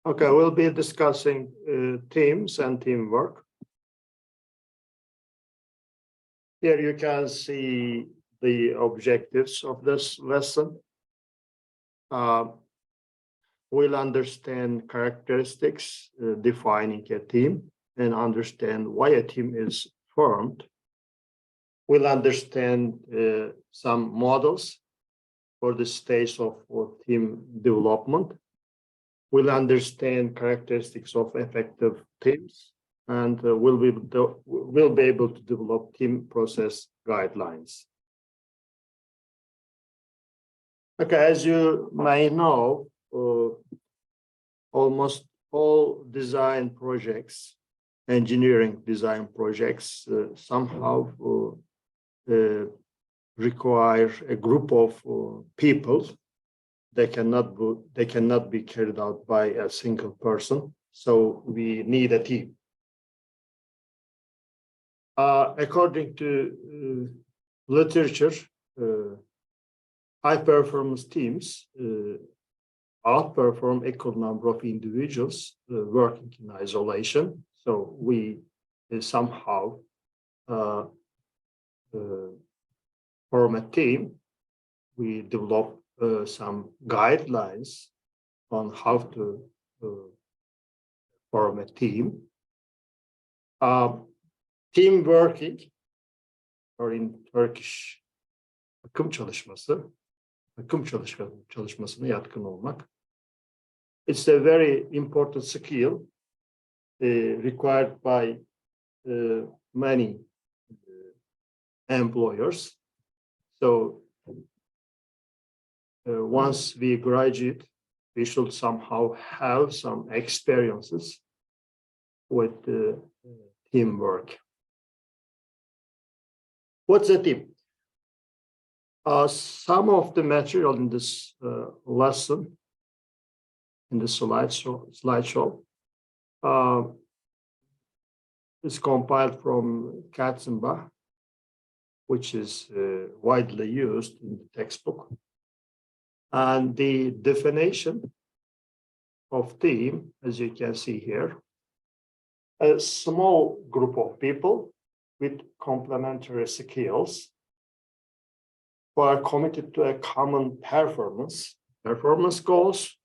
Okay, we'll be discussing teams and teamwork. Here you can see the objectives of this lesson. We'll understand characteristics defining a team and understand why a team is formed. We'll understand some models for the stage of team development. We'll understand characteristics of effective teams, and we'll be able to develop team process guidelines. Okay, as you may know, almost all design projects, engineering design projects, somehow require a group of people. They cannot be carried out by a single person. So we need a team. According to literature, high-performance teams outperform equal number of individuals working in isolation. So we somehow form a team. We develop some guidelines on how to form a team. Team working, or in Turkish, takım çalışmasına yatkın olmak. It's a very important skill required by many employers. So once we graduate, we should somehow have some experiences with teamwork. What's a team? Some of the material in this lesson, in the slideshow, is compiled from Katzenbach, which is widely used in the textbook. And the definition of team, as you can see here, a small group of people with complementary skills who are committed to a common performance goals,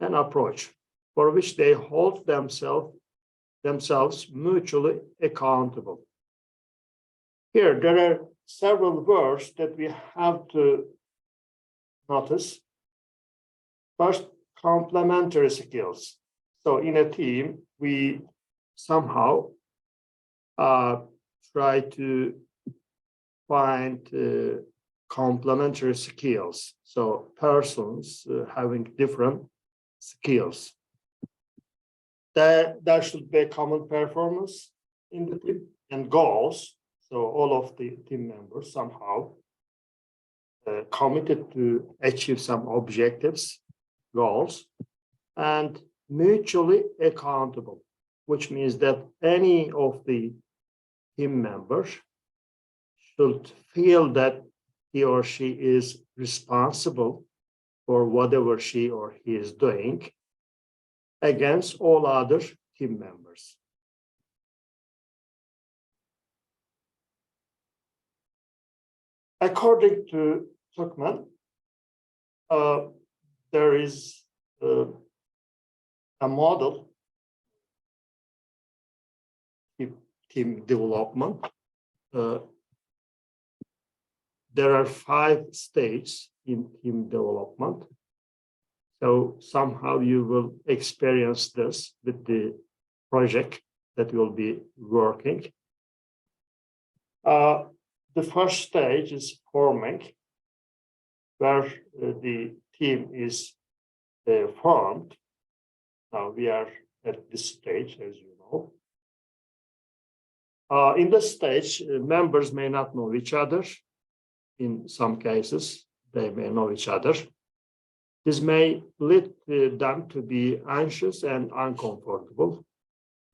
and approach for which they hold themselves mutually accountable. Here, there are several words that we have to notice. First, complementary skills. So in a team, we somehow try to find complementary skills. So persons having different skills. There should be a common performance in the team and goals. So all of the team members somehow committed to achieve some objectives, goals, and mutually accountable, which means that any of the team members should feel that he or she is responsible for whatever she or he is doing against all other team members. According to Tuckman, there is a model team development. There are 5 stages in team development. So somehow you will experience this with the project that will be working. The first stage is forming, where the team is formed. Now we are at this stage, as you know. In this stage, members may not know each other. In some cases, they may know each other. This may lead them to be anxious and uncomfortable,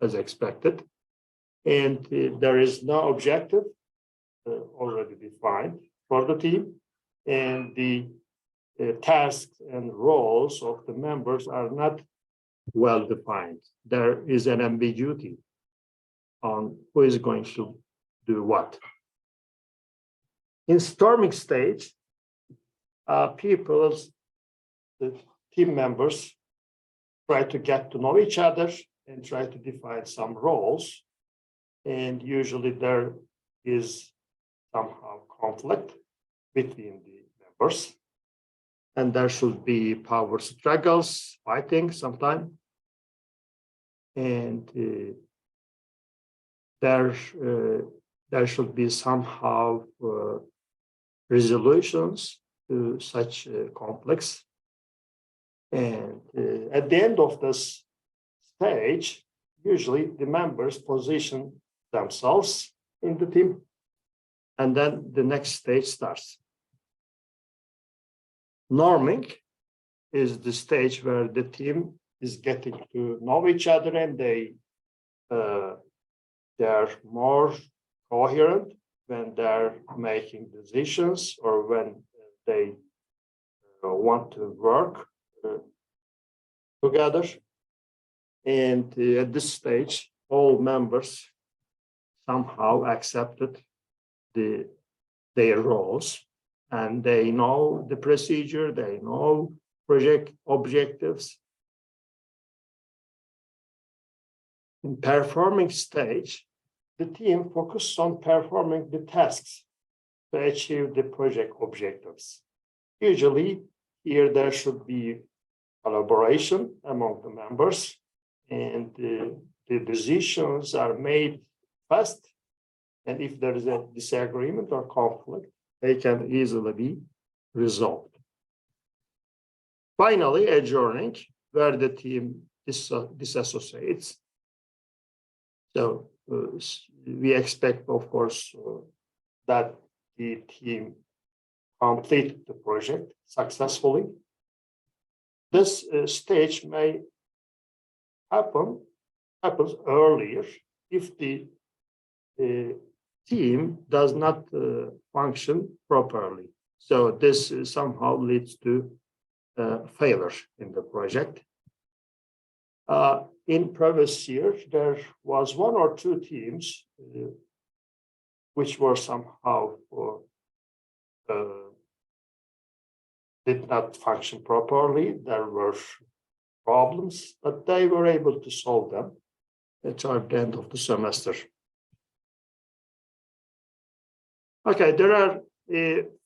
as expected. And there is no objective already defined for the team. And the tasks and roles of the members are not well defined. There is an ambiguity on who is going to do what. In storming stage, the team members try to get to know each other and try to define some roles. And usually there is somehow conflict between the members. And there should be power struggles, fighting sometimes. And there should be somehow resolutions to such conflicts. And at the end of this stage, usually the members position themselves in the team, and then the next stage starts. Norming is the stage where the team is getting to know each other and they are more coherent when they're making decisions or when they want to work together. And at this stage, all members somehow accepted their roles, and they know the procedure, they know project objectives. In performing stage, the team focuses on performing the tasks to achieve the project objectives. Usually, here there should be collaboration among the members, and the decisions are made fast. And if there is a disagreement or conflict, they can easily be resolved. Finally, adjourning, where the team disassociates. So we expect, of course, that the team complete the project successfully. This stage may happens earlier if the team does not function properly. So this somehow leads to failure in the project. In previous years, there was one or two teams which were somehow did not function properly. There were problems, but they were able to solve them at the end of the semester. Okay, there are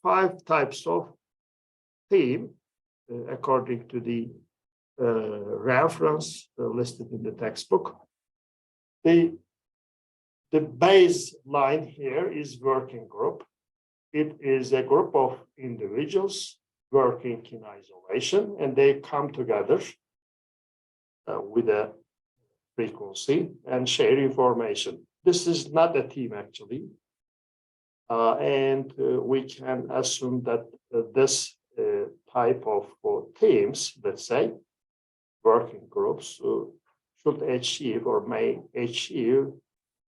5 types of team according to the reference listed in the textbook. The baseline here is working group. It is a group of individuals working in isolation, and they come together with a frequency and share information. This is not a team, actually. And we can assume that this type of teams, let's say, working groups, should achieve or may achieve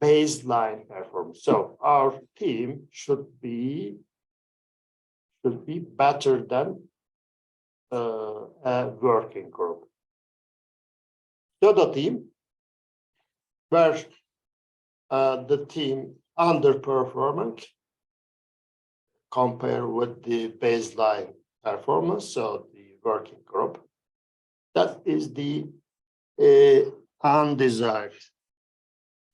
baseline performance. So our team should be better than a working group. The team where the team underperforming compared with the baseline performance, so the working group, that is the undesired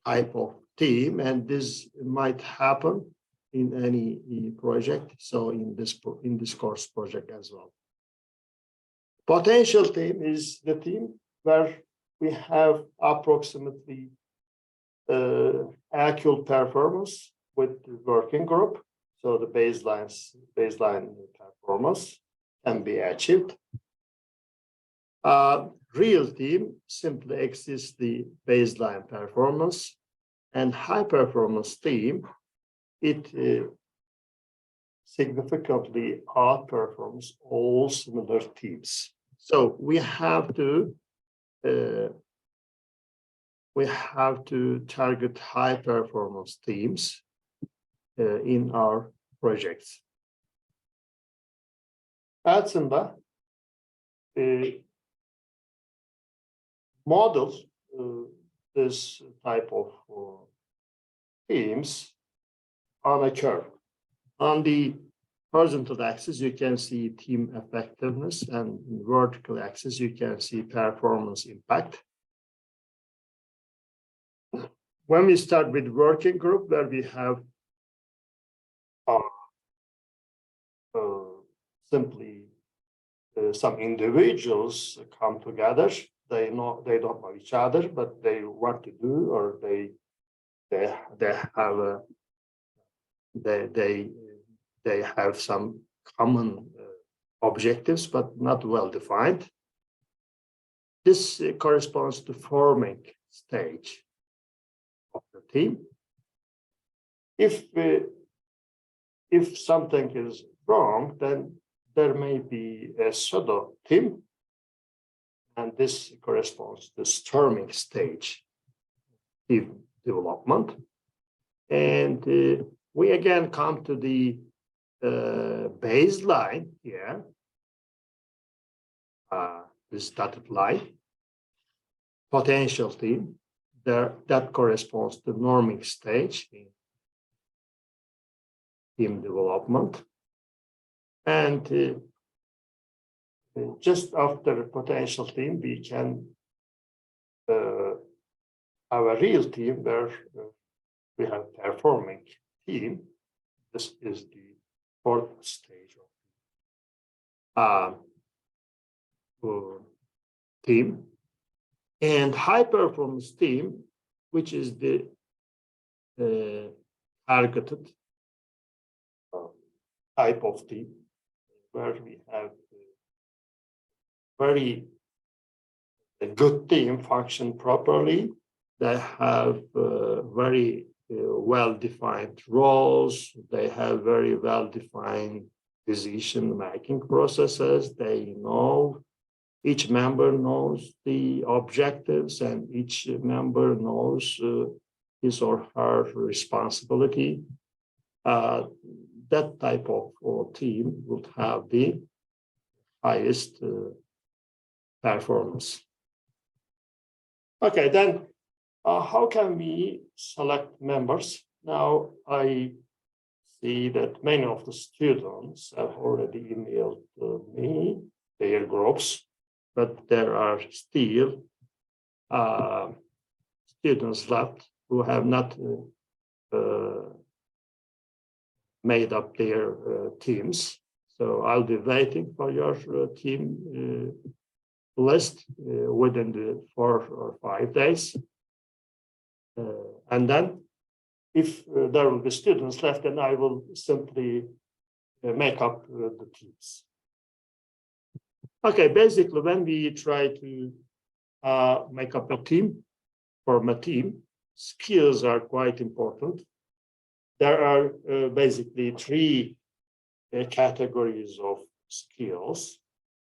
type of team, and this might happen in any project, so in this course project as well. Potential team is the team where we have approximately equal performance with the working group, so the baseline performance can be achieved. Real team simply exceeds the baseline performance, and high performance team, it significantly outperforms all similar teams. So we have to target high performance teams in our projects. Aslında model this type of teams on a curve. On the horizontal axis, you can see team effectiveness, and vertical axis, you can see performance impact. When we start with working group, where we have simply some individuals come together. They don't know each other, but they want to do, or they have some common objectives, but not well defined. This corresponds to forming stage of the team. If something is wrong, then there may be a pseudo team, and this corresponds to storming stage team development. And we again come to the baseline here, this dotted line, potential team, that corresponds to norming stage in team development. And just after potential team, we can have a real team where we have performing team. This is the fourth stage of team. And high performance team, which is the targeted type of team, where we have very good team function properly. They have very well-defined roles. They have very well-defined decision-making processes. They know, each member knows the objectives, and each member knows his or her responsibility. That type of team would have the highest performance. Okay, then how can we select members? Now, I see that many of the students have already emailed me their groups, but there are still students left who have not made up their teams. So I'll be waiting for your team list within the 4 or 5 days. And then if there will be students left, then I will simply make up the teams. Okay, basically when we try to make up a team, form a team, skills are quite important. There are basically 3 categories of skills: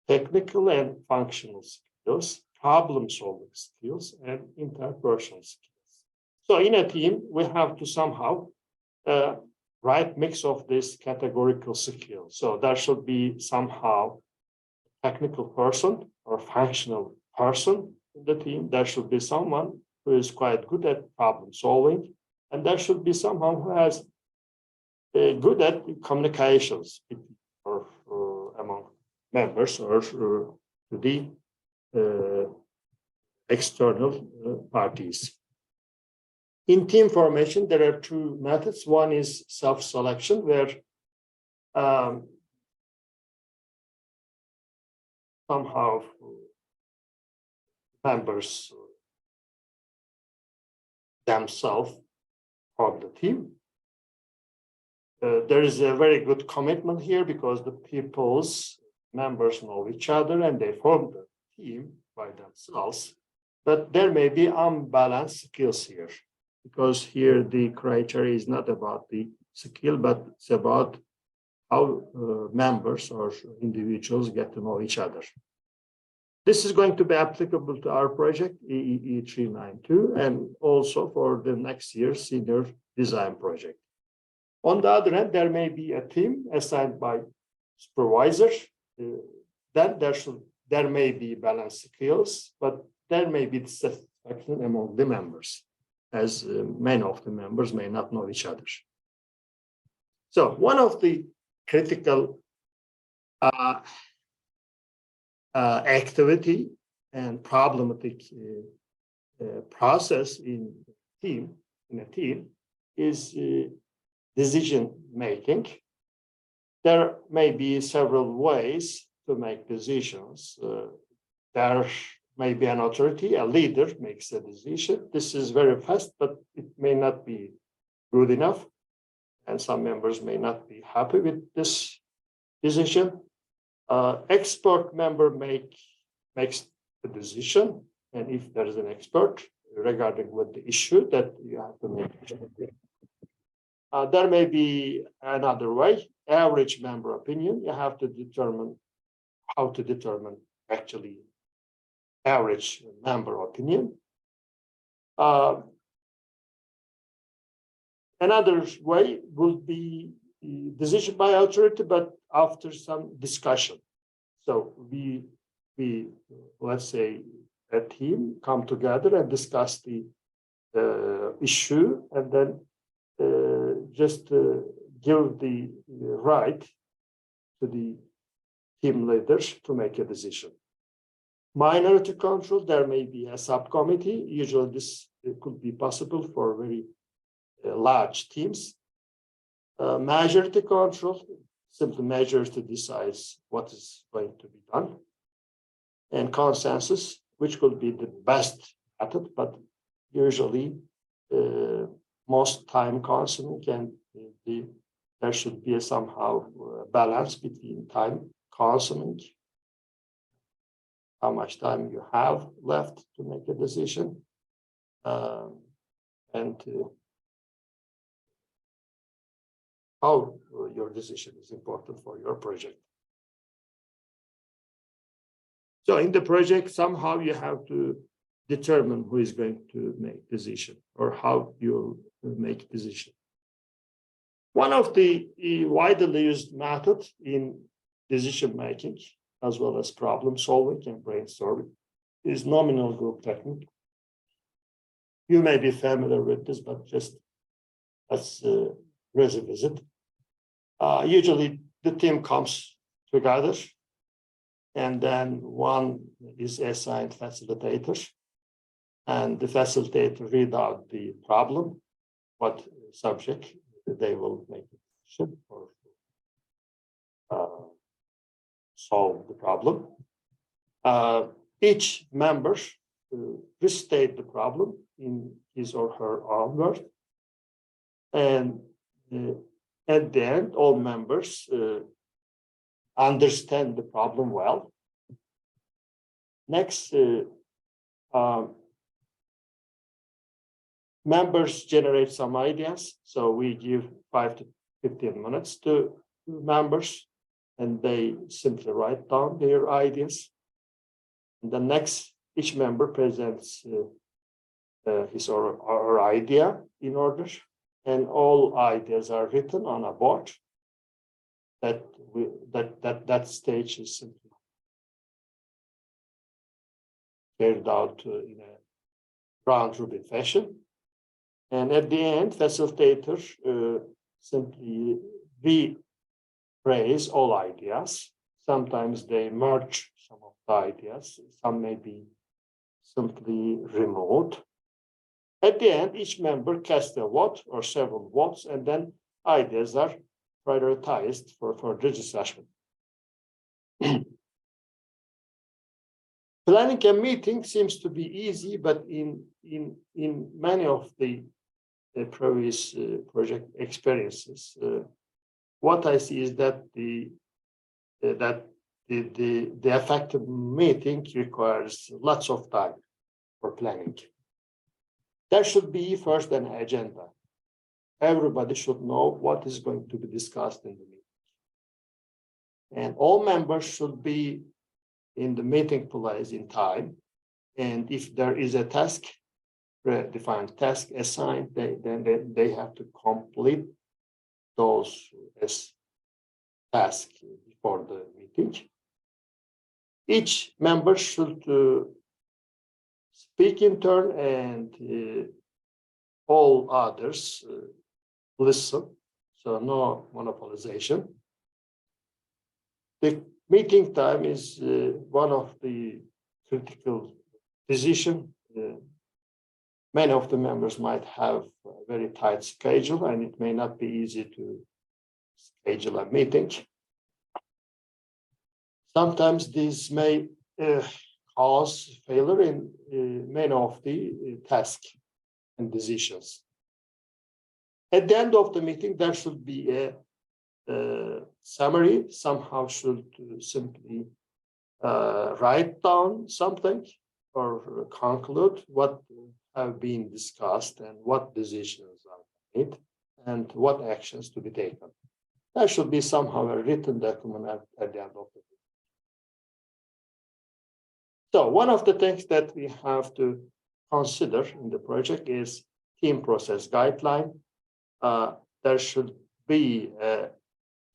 technical and functional skills, problem-solving skills, and interpersonal skills. So in a team, we have to somehow right mix of this categorical skills. So there should be somehow a technical person or functional person in the team. There should be someone who is quite good at problem solving, and there should be someone who has good at communications or among members or to the external parties. In team formation, there are 2 methods. One is self-selection, where somehow members themselves form the team. There is a very good commitment here because the members know each other and they form the team by themselves. But there may be unbalanced skills here, because here the criteria is not about the skill, but it's about how members or individuals get to know each other. This is going to be applicable to our project, EEE 392, and also for the next year's senior design project. On the other hand, there may be a team assigned by supervisor. Then there may be balanced skills, but there may be dissatisfaction among the members, as many of the members may not know each other. So one of the critical activity and problematic process in a team is decision making. There may be several ways to make decisions. There may be an authority, a leader makes a decision. This is very fast, but it may not be good enough. And some members may not be happy with this decision. Expert member makes the decision. And if there is an expert regarding with the issue that you have to make. There may be another way, average member opinion. You have to determine how to determine actually average member opinion. Another way would be decision by authority, but after some discussion. So we let's say a team come together and discuss the issue, and then just give the right to the team leaders to make a decision. Minority control, there may be a subcommittee. Usually this could be possible for very large teams. Majority control, simply measures to decide what is going to be done. And consensus, which could be the best method, but usually most time consuming, and there should be somehow balance between time consuming, how much time you have left to make a decision, and how your decision is important for your project. So in the project, somehow you have to determine who is going to make decision or how you make decision. One of the widely used methods in decision making, as well as problem solving and brainstorming, is nominal group technique. You may be familiar with this, but just let's revisit. Usually the team comes together, and then one is assigned facilitator, and the facilitator read out the problem, what subject they will make a decision or solve the problem. Each member restate the problem in his or her own words, and at the end, all members understand the problem well. Next, members generate some ideas. So we give 5 to 15 minutes to members, and they simply write down their ideas. And the next, each member presents his or her idea in order, and all ideas are written on a board. That stage is simply carried out in a round robin fashion. And at the end, facilitators simply rephrase all ideas. Sometimes they merge some of the ideas. Some may be simply removed. At the end, each member casts a vote or several votes, and then ideas are prioritized for further discussion. Planning a meeting seems to be easy, but in many of the previous project experiences, what I see is that the effective meeting requires lots of time for planning. There should be first an agenda. Everybody should know what is going to be discussed in the meeting. And all members should be in the meeting place in time. And if there is a task, predefined task assigned, then they have to complete those tasks before the meeting. Each member should speak in turn, and all others listen. So no monopolization. The meeting time is one of the critical decisions. Many of the members might have a very tight schedule, and it may not be easy to schedule a meeting. Sometimes this may cause failure in many of the tasks and decisions. At the end of the meeting, there should be a summary. Somehow should simply write down something or conclude what have been discussed and what decisions are made and what actions to be taken. There should be somehow a written document at the end of the meeting. So one of the things that we have to consider in the project is team process guideline. There should be a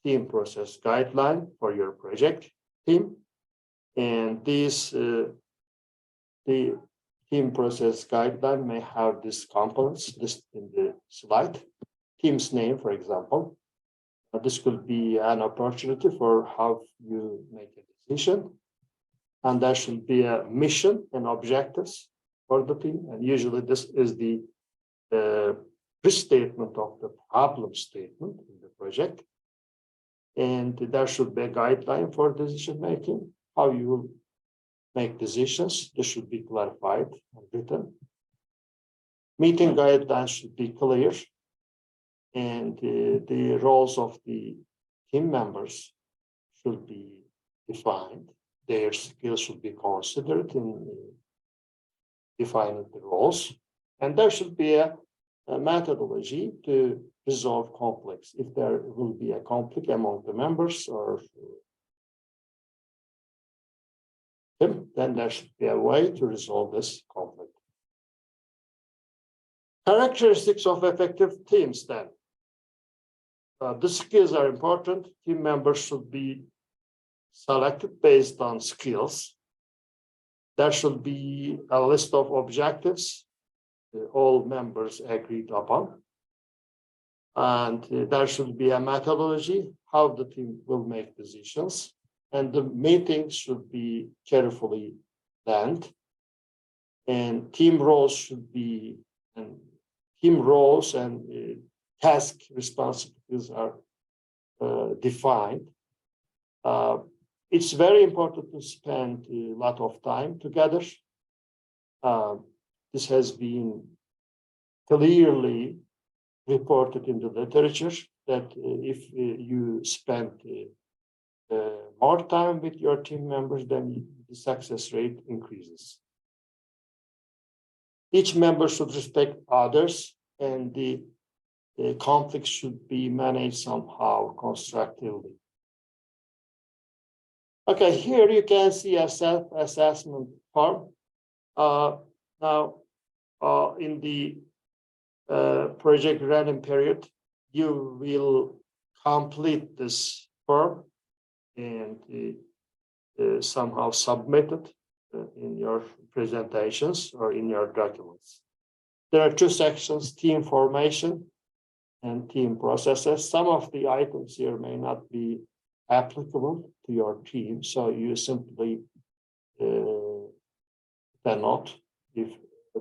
team process guideline for your project team. And these, the team process guideline may have these components listed in the slide. Team's name, for example. This could be an opportunity for how you make a decision. And there should be a mission and objectives for the team. And usually this is the pre-statement of the problem statement in the project. And there should be a guideline for decision making, how you will make decisions. This should be clarified and written. Meeting guidelines should be clear. And the roles of the team members should be defined. Their skills should be considered in defining the roles. And there should be a methodology to resolve conflicts. If there will be a conflict among the members or him, then there should be a way to resolve this conflict. Characteristics of effective teams then. The skills are important. Team members should be selected based on skills. There should be a list of objectives all members agreed upon. And there should be a methodology, how the team will make decisions. And the meetings should be carefully planned. And team roles should be, and team roles and task responsibilities are defined. It's very important to spend a lot of time together. This has been clearly reported in the literature that if you spend more time with your team members, then the success rate increases. Each member should respect others, and the conflicts should be managed somehow constructively. Okay, here you can see a self-assessment form. Now, in the project running period, you will complete this form and somehow submit it in your presentations or in your documents. There are two sections, team formation and team processes. Some of the items here may not be applicable to your team, so you simply cannot if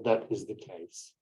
that is the case.